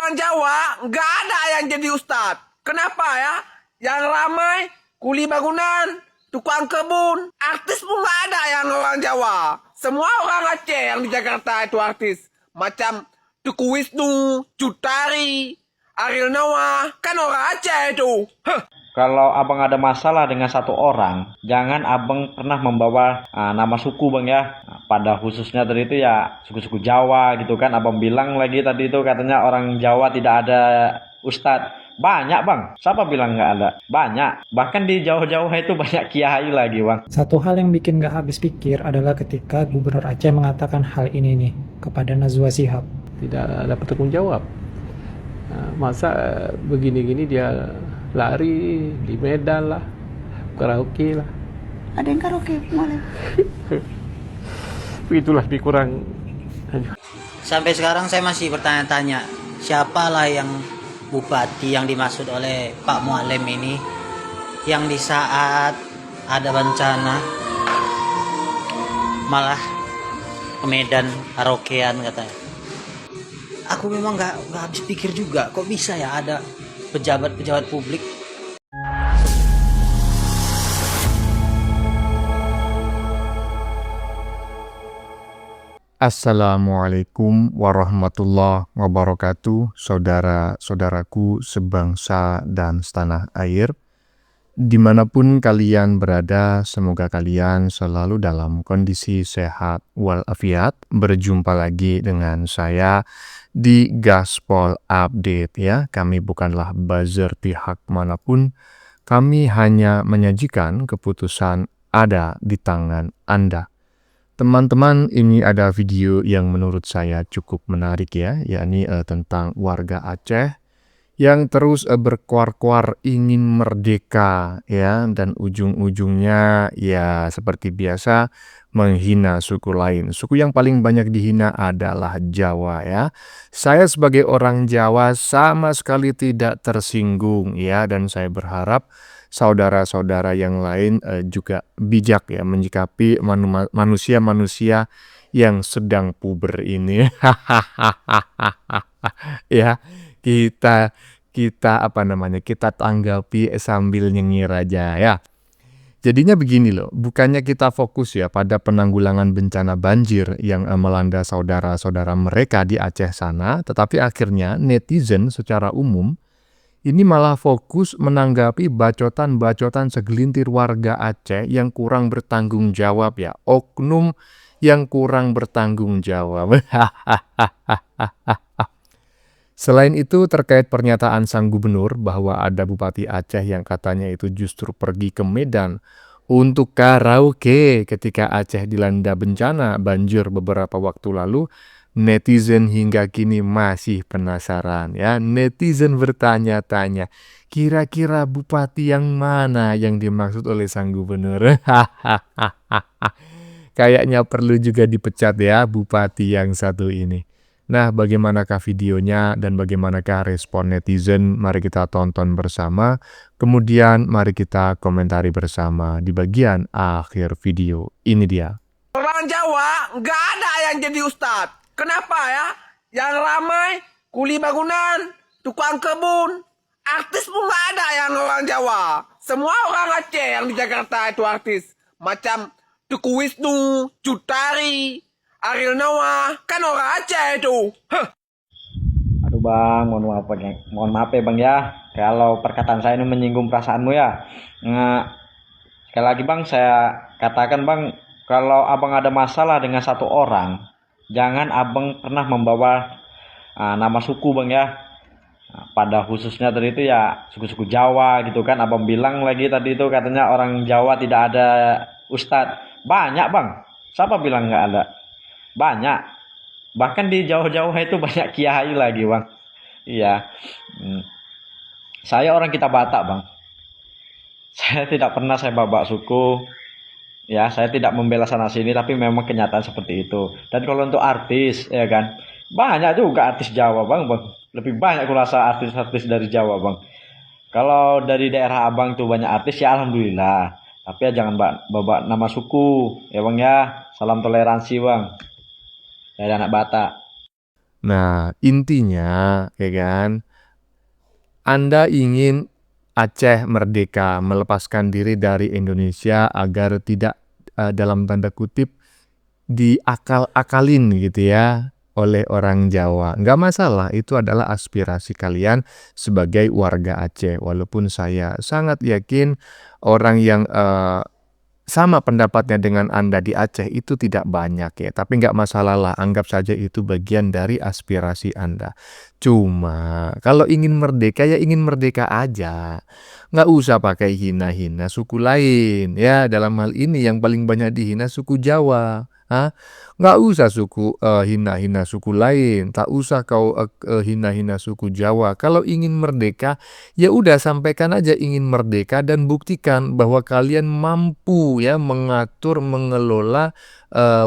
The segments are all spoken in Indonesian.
Orang Jawa nggak ada yang jadi ustadz. Kenapa ya? Yang ramai kuli bangunan, tukang kebun, artis pun nggak ada yang orang Jawa. Semua orang Aceh yang di Jakarta itu artis. Macam Tuku Wisnu, Cut Tari, Ariel Noah, kan orang Aceh itu. Kalau abang ada masalah dengan satu orang, jangan abang pernah membawa nama suku bang ya. Pada khususnya tadi itu ya suku-suku Jawa gitu kan. Abang bilang lagi tadi itu katanya orang Jawa tidak ada ustadz. Banyak bang, siapa bilang nggak ada? Banyak, bahkan di Jawa-Jawa itu banyak kiai lagi bang. Satu hal yang bikin gak habis pikir adalah ketika Gubernur Aceh mengatakan hal ini nih kepada Najwa Shihab. Tidak dapat tanggung jawab. Masa begini-gini dia lari di Medan lah, karaoke lah. Ada yang karaoke boleh. Itulah lebih kurang. Sampai sekarang saya masih bertanya-tanya, siapalah yang bupati yang dimaksud oleh Pak Mualim ini, yang di saat ada bencana malah ke Medan karaokean katanya. Aku memang nggak habis pikir juga, kok bisa ya ada pejabat-pejabat publik. Assalamualaikum warahmatullahi wabarakatuh, saudara-saudaraku sebangsa dan setanah air. Dimanapun kalian berada, semoga kalian selalu dalam kondisi sehat walafiat. Berjumpa lagi dengan saya di Gaspol Update ya. Kami bukanlah buzzer pihak manapun. Kami hanya menyajikan keputusan ada di tangan Anda. Teman-teman, ini ada video yang menurut saya cukup menarik ya, yakni tentang warga Aceh yang terus berkuar-kuar ingin merdeka ya, dan ujung-ujungnya ya seperti biasa menghina suku lain. Suku yang paling banyak dihina adalah Jawa ya. Saya sebagai orang Jawa sama sekali tidak tersinggung ya, dan saya berharap saudara-saudara yang lain juga bijak ya menyikapi manusia-manusia yang sedang puber ini. Ya, kita kita tanggapi sambil nyengir aja ya. Jadinya begini loh, bukannya kita fokus ya pada penanggulangan bencana banjir yang melanda saudara-saudara mereka di Aceh sana, tetapi akhirnya netizen secara umum ini malah fokus menanggapi bacotan-bacotan segelintir warga Aceh yang kurang bertanggung jawab ya. Oknum yang kurang bertanggung jawab. Selain itu terkait pernyataan sang gubernur bahwa ada Bupati Aceh yang katanya itu justru pergi ke Medan untuk karaoke ketika Aceh dilanda bencana banjir beberapa waktu lalu. Netizen hingga kini masih penasaran ya. Netizen bertanya-tanya, kira-kira bupati yang mana yang dimaksud oleh sang gubernur? Kayaknya perlu juga dipecat ya bupati yang satu ini. Nah, bagaimanakah videonya dan bagaimanakah respon netizen? Mari kita tonton bersama. Kemudian mari kita komentari bersama di bagian akhir video. Ini dia. Orang Jawa nggak ada yang jadi ustadz. Kenapa ya? Yang ramai kuli bangunan, tukang kebun, artis pun nggak ada yang orang Jawa. Semua orang Aceh yang di Jakarta itu artis. Macam Tuku Wisnu, Cut Tari, Ariel Noah, kan orang Aceh itu. Aduh bang, mohon maaf ya bang ya, kalau perkataan saya ini menyinggung perasaanmu ya. Sekali lagi bang, saya katakan bang, kalau abang ada masalah dengan satu orang, jangan abang pernah membawa nama suku bang ya. Pada khususnya tadi itu ya suku-suku Jawa gitu kan. Abang bilang lagi tadi itu katanya orang Jawa tidak ada ustadz. Banyak bang, siapa bilang nggak ada? Banyak, bahkan di Jawa-Jawa itu banyak kiai lagi bang. Iya. Saya orang kita Batak bang. Saya tidak pernah saya babak suku. Ya, saya tidak membela sana sini, tapi memang kenyataan seperti itu. Dan kalau untuk artis, ya kan, banyak juga artis Jawa, bang. Lebih banyak aku rasa artis-artis dari Jawa, bang. Kalau dari daerah abang tuh banyak artis, ya alhamdulillah. Tapi ya jangan bawa nama suku, ya bang ya. Salam toleransi, bang. Dari anak Batak. Nah, intinya ya kan, Anda ingin Aceh merdeka, melepaskan diri dari Indonesia agar tidak dalam tanda kutip diakal-akalin gitu ya oleh orang Jawa. Nggak masalah, itu adalah aspirasi kalian sebagai warga Aceh. Walaupun saya sangat yakin orang yang sama pendapatnya dengan Anda di Aceh itu tidak banyak ya. Tapi nggak masalah lah, anggap saja itu bagian dari aspirasi Anda. Cuma kalau ingin merdeka ya ingin merdeka aja. Nggak usah pakai hina-hina suku lain. Ya, dalam hal ini yang paling banyak dihina suku Jawa. Hah? Nggak usah hina-hina suku lain. Tak usah kau hina-hina suku Jawa. Kalau ingin merdeka, ya udah sampaikan aja ingin merdeka dan buktikan bahwa kalian mampu ya mengatur, mengelola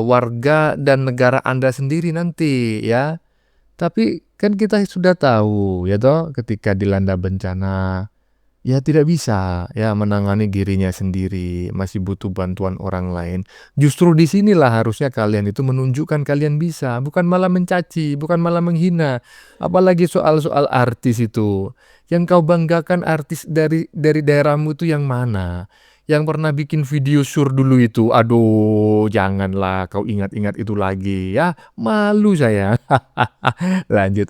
warga dan negara Anda sendiri nanti ya. Tapi kan kita sudah tahu ya toh ketika dilanda bencana ya tidak bisa ya menangani dirinya sendiri, masih butuh bantuan orang lain. Justru di sinilah harusnya kalian itu menunjukkan kalian bisa, bukan malah mencaci, bukan malah menghina. Apalagi soal-soal artis itu. Yang kau banggakan artis dari daerahmu itu yang mana? Yang pernah bikin video sur dulu itu. Aduh, janganlah kau ingat-ingat itu lagi ya. Malu saya. Lanjut.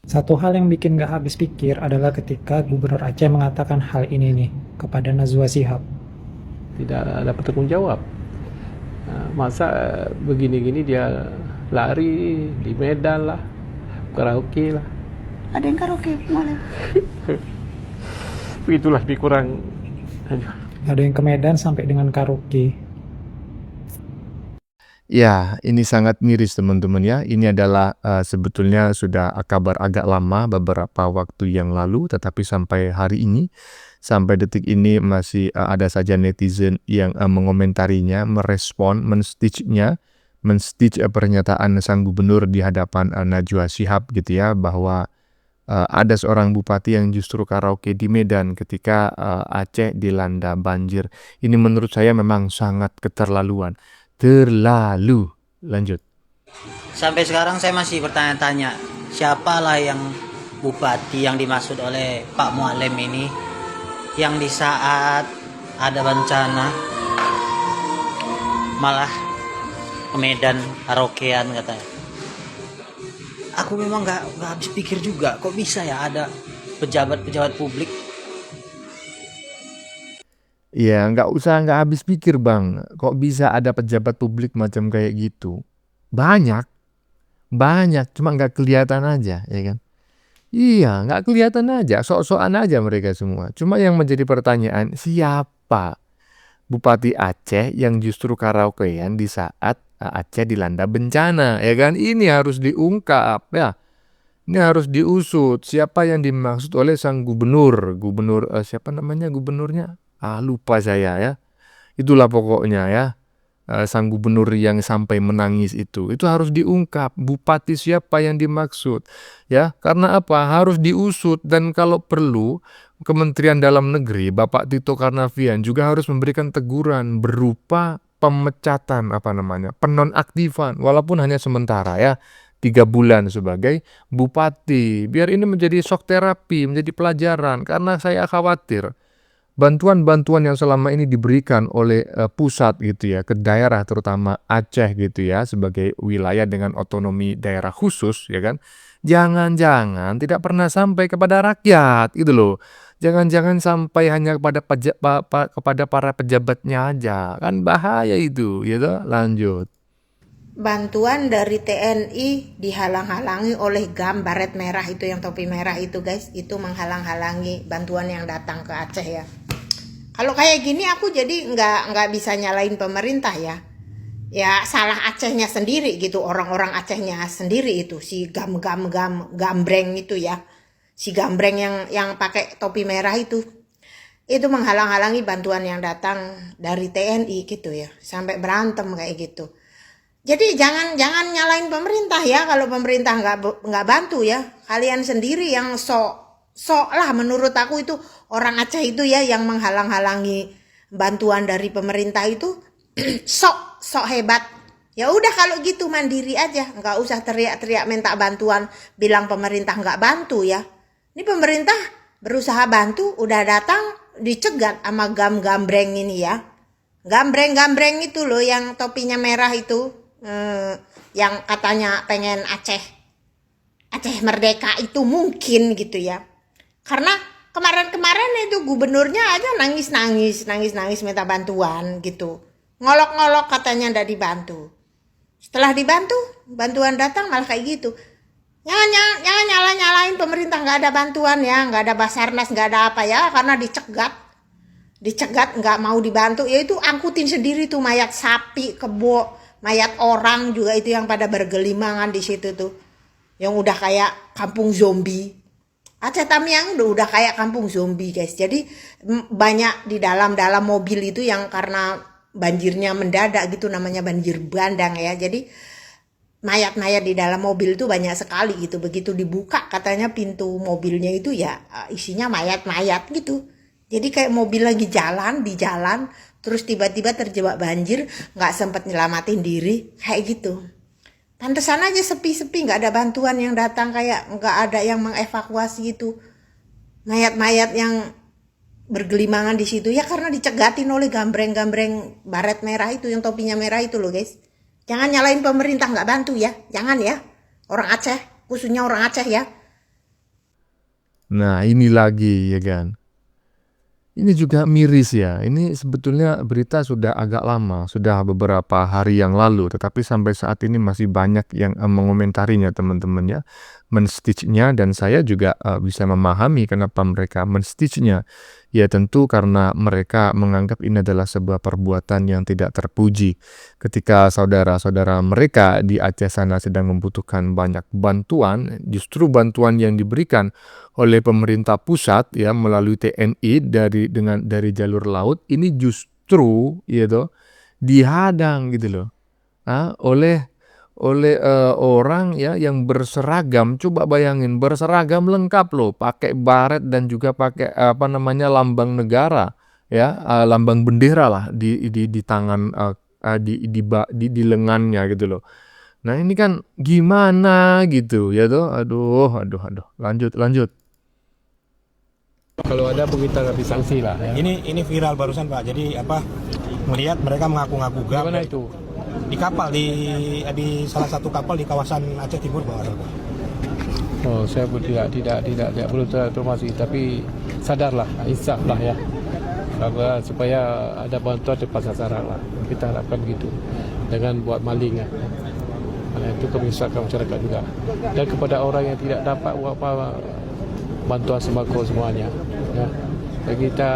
Satu hal yang bikin gak habis pikir adalah ketika Gubernur Aceh mengatakan hal ini nih kepada Najwa Shihab. Tidak dapat tanggung jawab. Masa begini-gini dia lari di Medan lah, karaoke lah. Ada yang karaoke boleh. Itulah lebih kurang. Ada yang ke Medan sampai dengan karaoke. Ya, ini sangat miris teman-teman ya. Ini adalah sebetulnya sudah kabar agak lama beberapa waktu yang lalu, tetapi sampai hari ini, sampai detik ini masih ada saja netizen yang mengomentarinya, merespon, menstitch pernyataan sang gubernur di hadapan Najwa Shihab gitu ya, bahwa ada seorang bupati yang justru karaoke di Medan ketika Aceh dilanda banjir. Ini menurut saya memang sangat keterlaluan. Terlalu. Lanjut. Sampai sekarang saya masih bertanya-tanya, siapalah yang bupati yang dimaksud oleh Pak Mualem ini, yang di saat ada bencana malah ke Medan karaokean katanya. Aku memang nggak habis pikir juga, kok bisa ya ada pejabat-pejabat publik. Ya, nggak habis pikir bang. Kok bisa ada pejabat publik macam kayak gitu? Banyak, cuma nggak kelihatan aja, ya kan? Iya, nggak kelihatan aja, sok-sokan aja mereka semua. Cuma yang menjadi pertanyaan, siapa Bupati Aceh yang justru karaokean di saat Aceh dilanda bencana, ya kan? Ini harus diungkap, ya. Ini harus diusut. Siapa yang dimaksud oleh sang gubernur? Siapa namanya gubernurnya? Lupa saya ya. Itulah pokoknya ya. Sang gubernur yang sampai menangis itu harus diungkap. Bupati siapa yang dimaksud? Ya, karena apa? Harus diusut dan kalau perlu Kementerian Dalam Negeri Bapak Tito Karnavian juga harus memberikan teguran berupa pemecatan penonaktifan walaupun hanya sementara ya. 3 bulan sebagai bupati. Biar ini menjadi shock terapi, menjadi pelajaran karena saya khawatir bantuan-bantuan yang selama ini diberikan oleh pusat gitu ya ke daerah terutama Aceh gitu ya sebagai wilayah dengan otonomi daerah khusus ya kan, jangan-jangan tidak pernah sampai kepada rakyat gitu loh, jangan-jangan sampai hanya kepada para pejabatnya aja, kan bahaya itu gitu. Lanjut. Bantuan dari TNI dihalang-halangi oleh GAM baret merah itu, yang topi merah itu guys, itu menghalang-halangi bantuan yang datang ke Aceh ya. Kalau kayak gini aku jadi nggak bisa nyalain pemerintah ya. Ya salah Acehnya sendiri gitu, orang-orang Acehnya sendiri itu si gambreng itu ya, si gambreng yang pakai topi merah itu menghalang-halangi bantuan yang datang dari TNI gitu ya, sampai berantem kayak gitu. Jadi jangan nyalain pemerintah ya, kalau pemerintah nggak bantu ya, kalian sendiri yang sok lah menurut aku itu orang Aceh itu ya yang menghalang-halangi bantuan dari pemerintah itu sok hebat, Ya udah kalau gitu mandiri aja, nggak usah teriak-teriak minta bantuan, bilang pemerintah nggak bantu ya. Ini pemerintah berusaha bantu, udah datang dicegat sama gambreng ini ya. Gambreng itu loh yang topinya merah itu, yang katanya pengen Aceh merdeka itu mungkin gitu ya. Karena kemarin itu gubernurnya aja nangis minta bantuan gitu. Ngolok-ngolok katanya ndak dibantu. Setelah dibantu, bantuan datang malah kayak gitu. Jangan nyalain pemerintah, nggak ada bantuan ya, nggak ada Basarnas, nggak ada apa ya, karena dicegat nggak mau dibantu. Ya itu angkutin sendiri tuh mayat sapi, kebo, mayat orang juga itu yang pada bergelimangan di situ tuh, yang udah kayak kampung zombie. Aceh Tamiang udah kayak kampung zombie guys. Jadi banyak di dalam mobil itu yang karena banjirnya mendadak gitu, namanya banjir bandang ya. Jadi mayat-mayat di dalam mobil itu banyak sekali gitu. Begitu dibuka katanya pintu mobilnya itu ya isinya mayat-mayat gitu. Jadi kayak mobil lagi di jalan terus tiba-tiba terjebak banjir, nggak sempet nyelamatin diri kayak gitu. Pantesan aja sepi-sepi, nggak ada bantuan yang datang, kayak nggak ada yang mengevakuasi itu mayat-mayat yang bergelimangan di situ ya, karena dicegatin oleh gambreng baret merah itu yang topinya merah itu loh guys. Jangan nyalain pemerintah nggak bantu ya, jangan ya, orang Aceh, khususnya orang Aceh ya. Nah, ini lagi ya kan. Ini juga miris ya. Ini sebetulnya berita sudah agak lama, sudah beberapa hari yang lalu, tetapi sampai saat ini masih banyak yang mengomentarinya teman-teman ya, men-stitch-nya, dan saya juga bisa memahami kenapa mereka men-stitch-nya. Ya tentu karena mereka menganggap ini adalah sebuah perbuatan yang tidak terpuji. Ketika saudara-saudara mereka di Aceh sana sedang membutuhkan banyak bantuan, justru bantuan yang diberikan oleh pemerintah pusat ya melalui TNI dari jalur laut ini justru gitu dihadang gitu loh, oleh orang ya yang berseragam. Coba bayangin, berseragam lengkap loh, pakai baret dan juga pakai lambang negara ya, lambang bendera lah di tangan, di lengannya gitu loh. Nah ini kan gimana gitu ya tuh, aduh, lanjut. Kalau ada kita nggak bisa sanksi lah. Ya. Ini viral barusan Pak. Jadi melihat mereka mengaku-ngaku gam. Gimana itu? Di kapal di salah satu kapal di kawasan Aceh Timur Pak. Oh, saya pun tidak perlu informasi, tapi sadarlah, insaf lah ya, supaya ada bantuan tepat sasaran lah. Kita harapkan gitu, jangan buat maling ya. Karena itu kebiasaan masyarakat juga, dan kepada orang yang tidak dapat bantuan sembako semuanya ya. Dan kita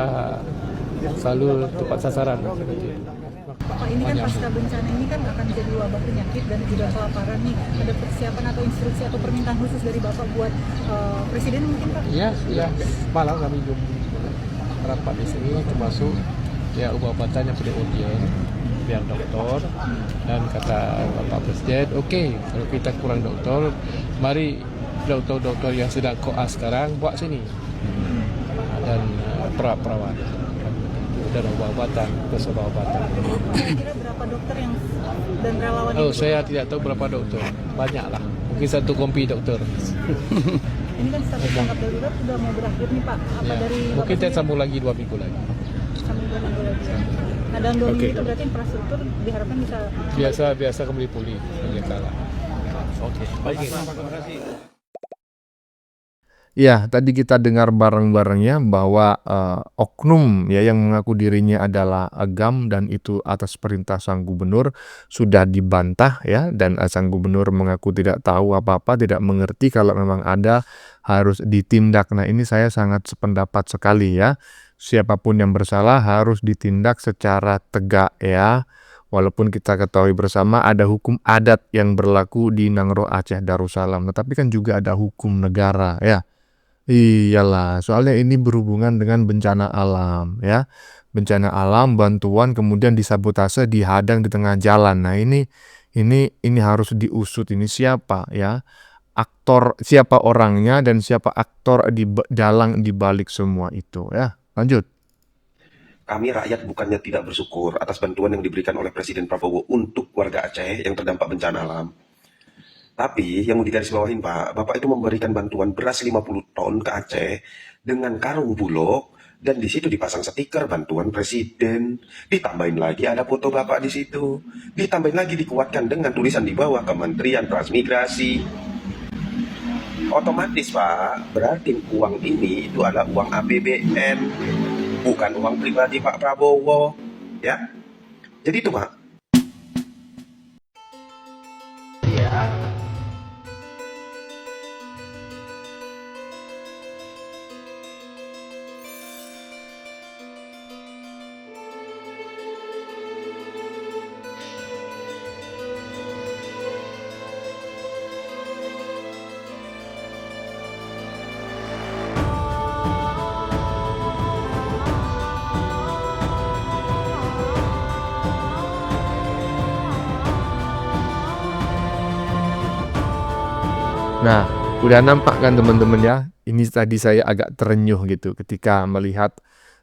selalu tepat sasaran. Pak, ini kan pasca bencana ini kan akan jadi wabah penyakit dan juga kelaparan nih. Ada persiapan atau instruksi atau permintaan khusus dari Bapak buat Presiden mungkin Pak? Iya. Malam kami rapat di sini, termasuk ya obat-obatan yang perlu urgent biar dokter, dan kata Bapak Presiden, oke, kalau kita kurang dokter, mari dokter yang sedang koas sekarang buat sini, dan perawat dan obat-obatan, plus obat-obatan. Kira-kira berapa dokter yang dan relawan? Oh, saya tidak tahu berapa dokter, banyak lah, mungkin satu kompi dokter. Ini kan status tanggap darurat sudah mau berakhir nih Pak. Apa Ya, dari mungkin kita sambung lagi 2 minggu lagi. Sambung 2 minggu lagi. Nah, dalam 2 minggu itu berarti infrastruktur diharapkan bisa Biasa kembali pulih seperti kala. Oke. Baik. Terima kasih. Ya, tadi kita dengar bareng-bareng ya bahwa oknum ya yang mengaku dirinya adalah agam dan itu atas perintah sang gubernur sudah dibantah ya, dan sang gubernur mengaku tidak tahu apa-apa, tidak mengerti, kalau memang ada harus ditindak. Nah, ini saya sangat sependapat sekali ya. Siapapun yang bersalah harus ditindak secara tegak ya. Walaupun kita ketahui bersama ada hukum adat yang berlaku di Nangro Aceh Darussalam, tetapi kan juga ada hukum negara ya. Iyalah, soalnya ini berhubungan dengan bencana alam ya. Bencana alam, bantuan kemudian disabotase, dihadang di tengah jalan. Nah, ini harus diusut, ini siapa ya? Aktor, siapa orangnya dan siapa aktor dalang di balik semua itu ya. Lanjut. kami rakyat bukannya tidak bersyukur atas bantuan yang diberikan oleh Presiden Prabowo untuk warga Aceh yang terdampak bencana alam. Tapi yang mau digarisbawahin Pak, Bapak itu memberikan bantuan beras 50 ton ke Aceh dengan karung bulog, dan di situ dipasang stiker bantuan Presiden. Ditambahin lagi ada foto Bapak di situ. Ditambahin lagi dikuatkan dengan tulisan di bawah Kementerian Transmigrasi. Otomatis Pak, berarti uang ini itu adalah uang APBN, bukan uang pribadi Pak Prabowo, ya. Jadi itu Pak. Nah, udah nampak kan teman-teman ya? Ini tadi saya agak terenyuh gitu ketika melihat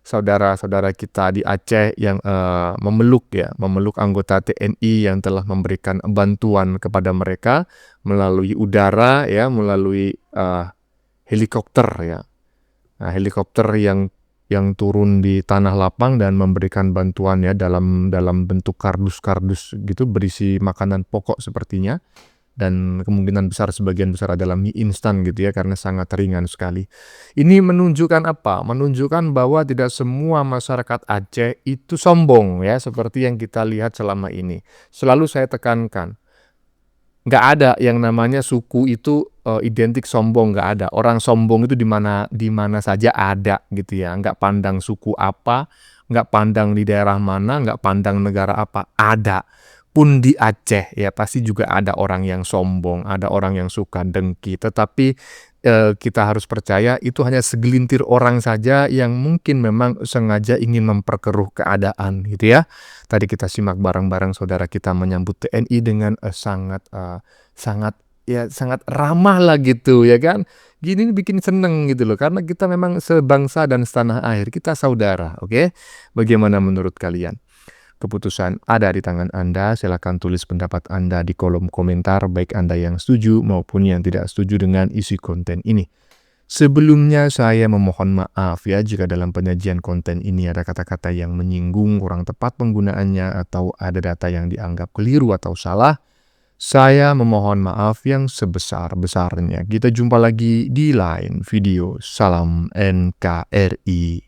saudara-saudara kita di Aceh yang memeluk anggota TNI yang telah memberikan bantuan kepada mereka melalui udara ya, melalui helikopter ya. Nah, helikopter yang turun di tanah lapang dan memberikan bantuan ya dalam bentuk kardus-kardus gitu berisi makanan pokok sepertinya. Dan kemungkinan besar sebagian besar adalah mie instan gitu ya, karena sangat ringan sekali. Ini menunjukkan apa? Menunjukkan bahwa tidak semua masyarakat Aceh itu sombong ya, seperti yang kita lihat selama ini. Selalu saya tekankan, nggak ada yang namanya suku itu identik sombong, nggak ada. Orang sombong itu di mana saja ada gitu ya, nggak pandang suku apa, nggak pandang di daerah mana, nggak pandang negara apa, ada. Pun di Aceh ya pasti juga ada orang yang sombong, ada orang yang suka dengki, tetapi kita harus percaya itu hanya segelintir orang saja yang mungkin memang sengaja ingin memperkeruh keadaan gitu ya. Tadi kita simak bareng-bareng saudara kita menyambut TNI dengan sangat ramah lah gitu ya kan. Gini bikin seneng gitu loh, karena kita memang sebangsa dan setanah air, kita saudara, oke? Bagaimana menurut kalian? Keputusan ada di tangan Anda. Silakan tulis pendapat Anda di kolom komentar, baik Anda yang setuju maupun yang tidak setuju dengan isi konten ini. Sebelumnya saya memohon maaf ya jika dalam penyajian konten ini ada kata-kata yang menyinggung, kurang tepat penggunaannya, atau ada data yang dianggap keliru atau salah. Saya memohon maaf yang sebesar-besarnya. Kita jumpa lagi di lain video. Salam NKRI.